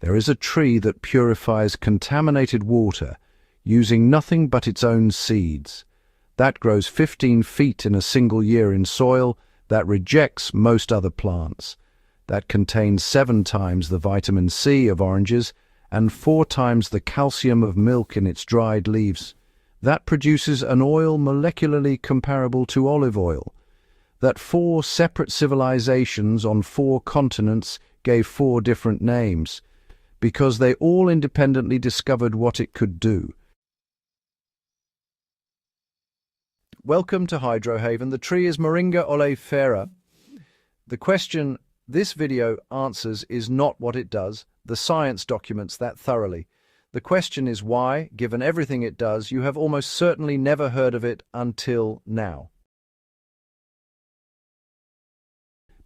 There is a tree that purifies contaminated water using nothing but its own seeds. That grows 15 feet in a single year in soil that rejects most other plants. That contains 7 times the vitamin C of oranges and 4 times the calcium of milk in its dried leaves. That produces an oil molecularly comparable to olive oil. That 4 separate civilizations on 4 continents gave 4 different names, because they all independently discovered what it could do. Welcome to Hydrohaven. The tree is Moringa oleifera. The question this video answers is not what it does. The science documents that thoroughly. The question is why, given everything it does, you have almost certainly never heard of it until now.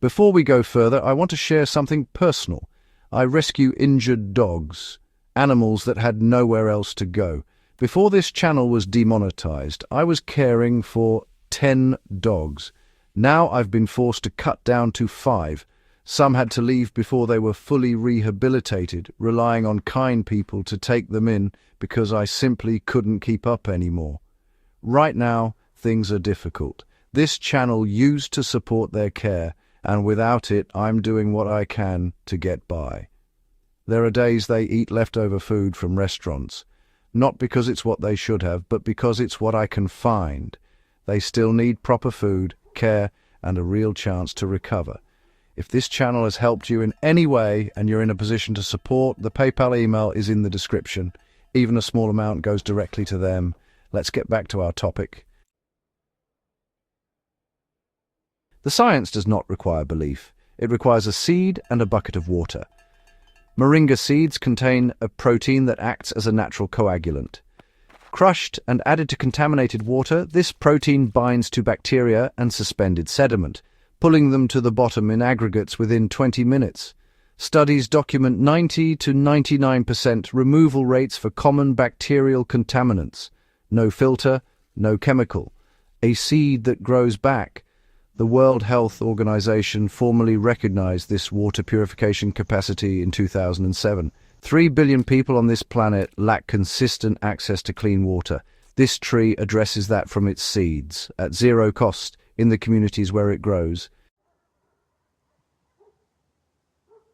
Before we go further, I want to share something personal. I rescue injured dogs, animals that had nowhere else to go. Before this channel was demonetized, I was caring for 10 dogs. Now I've been forced to cut down to 5. Some had to leave before they were fully rehabilitated, relying on kind people to take them in because I simply couldn't keep up anymore. Right now, things are difficult. This channel used to support their care, and without it, I'm doing what I can to get by. There are days they eat leftover food from restaurants, not because it's what they should have, but because it's what I can find. They still need proper food, care, and a real chance to recover. If this channel has helped you in any way and you're in a position to support, the PayPal email is in the description. Even a small amount goes directly to them. Let's get back to our topic. The science does not require belief. It requires a seed and a bucket of water. Moringa seeds contain a protein that acts as a natural coagulant. Crushed and added to contaminated water, this protein binds to bacteria and suspended sediment, pulling them to the bottom in aggregates within 20 minutes. Studies document 90 to 99% removal rates for common bacterial contaminants. No filter, no chemical. A seed that grows back. The World Health Organization formally recognized this water purification capacity in 2007. 3 billion people on this planet lack consistent access to clean water. This tree addresses that from its seeds, at zero cost, in the communities where it grows.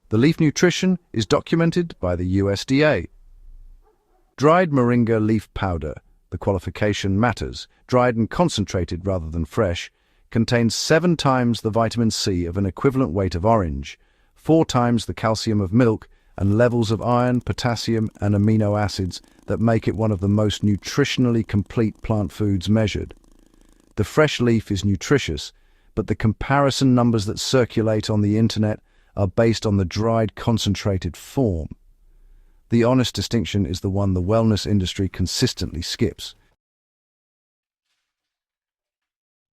The leaf nutrition is documented by the USDA. Dried moringa leaf powder, the qualification matters, dried and concentrated rather than fresh, contains 7 times the vitamin C of an equivalent weight of orange, 4 times the calcium of milk, and levels of iron, potassium, and amino acids that make it one of the most nutritionally complete plant foods measured. The fresh leaf is nutritious, but the comparison numbers that circulate on the internet are based on the dried, concentrated form. The honest distinction is the one the wellness industry consistently skips.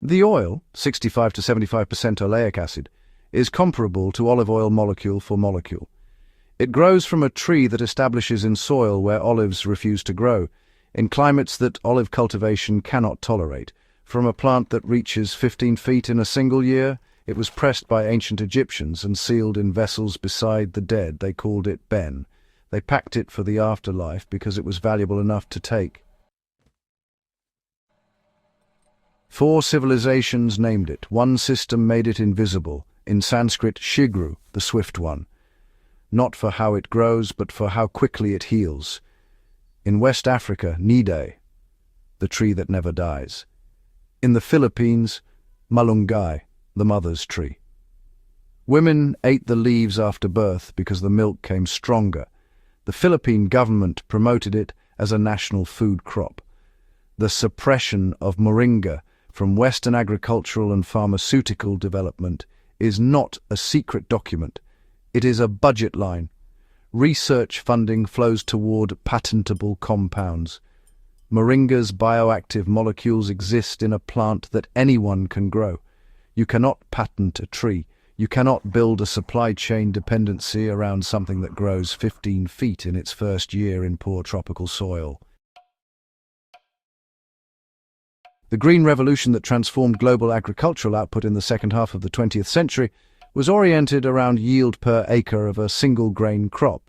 The oil, 65 to 75% oleic acid, is comparable to olive oil molecule for molecule. It grows from a tree that establishes in soil where olives refuse to grow, in climates that olive cultivation cannot tolerate. From a plant that reaches 15 feet in a single year, it was pressed by ancient Egyptians and sealed in vessels beside the dead. They called it ben. They packed it for the afterlife because it was valuable enough to take. 4 civilizations named it. One system made it invisible. In Sanskrit, shigru, the swift one. Not for how it grows, but for how quickly it heals. In West Africa, nide, the tree that never dies. In the Philippines, malunggay, the mother's tree. Women ate the leaves after birth because the milk came stronger. The Philippine government promoted it as a national food crop. The suppression of moringa from Western agricultural and pharmaceutical development is not a secret document. It is a budget line. Research funding flows toward patentable compounds. Moringa's bioactive molecules exist in a plant that anyone can grow. You cannot patent a tree. You cannot build a supply chain dependency around something that grows 15 feet in its first year in poor tropical soil. The green revolution that transformed global agricultural output in the second half of the 20th century was oriented around yield per acre of a single grain crop.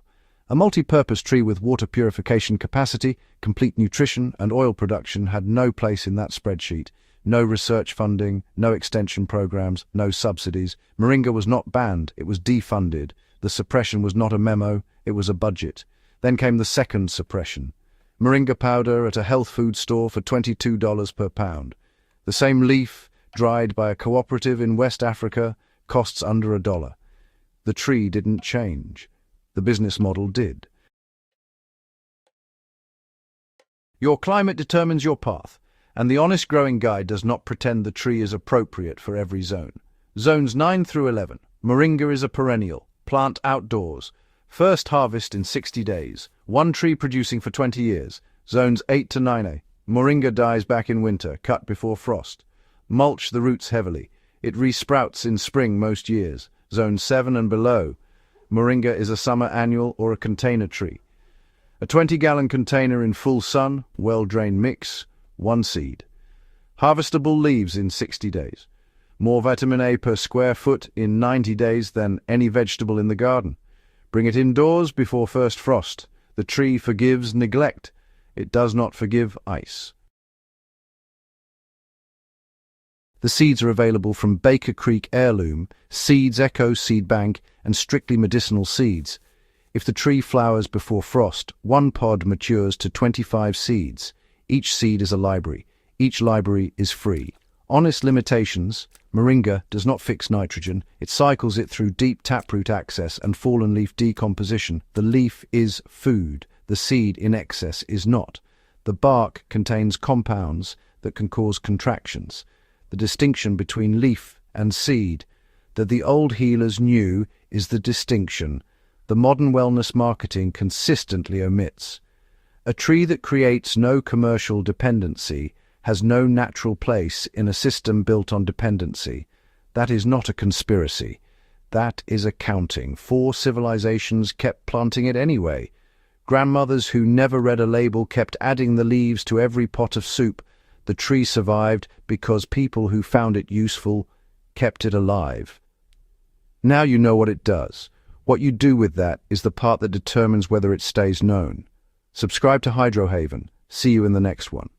A multi-purpose tree with water purification capacity, complete nutrition, and oil production had no place in that spreadsheet. No research funding, no extension programs, no subsidies. Moringa was not banned, it was defunded. The suppression was not a memo, it was a budget. Then came the second suppression. Moringa powder at a health food store for $22 per pound. The same leaf, dried by a cooperative in West Africa, costs under $1. The tree didn't change. The business model did. Your climate determines your path, and the Honest Growing Guide does not pretend the tree is appropriate for every zone. Zones 9 through 11. Moringa is a perennial. Plant outdoors. First harvest in 60 days. One tree producing for 20 years. Zones 8 to 9A. Moringa dies back in winter, cut before frost. Mulch the roots heavily. It resprouts in spring most years. Zone 7 and below. Moringa is a summer annual or a container tree. A 20-gallon container in full sun, well-drained mix, one seed. Harvestable leaves in 60 days. More vitamin A per square foot in 90 days than any vegetable in the garden. Bring it indoors before first frost. The tree forgives neglect. It does not forgive ice. The seeds are available from Baker Creek Heirloom, Seeds Echo Seed Bank, and Strictly Medicinal Seeds. If the tree flowers before frost, one pod matures to 25 seeds. Each seed is a library. Each library is free. Honest limitations. Moringa does not fix nitrogen. It cycles it through deep taproot access and fallen leaf decomposition. The leaf is food. The seed in excess is not. The bark contains compounds that can cause contractions. The distinction between leaf and seed that the old healers knew is the distinction the modern wellness marketing consistently omits. A tree that creates no commercial dependency has no natural place in a system built on dependency. That is not a conspiracy. That is accounting. 4 civilizations kept planting it anyway. Grandmothers who never read a label kept adding the leaves to every pot of soup. The tree survived because people who found it useful kept it alive. Now you know what it does. What you do with that is the part that determines whether it stays known. Subscribe to Hydrohaven. See you in the next one.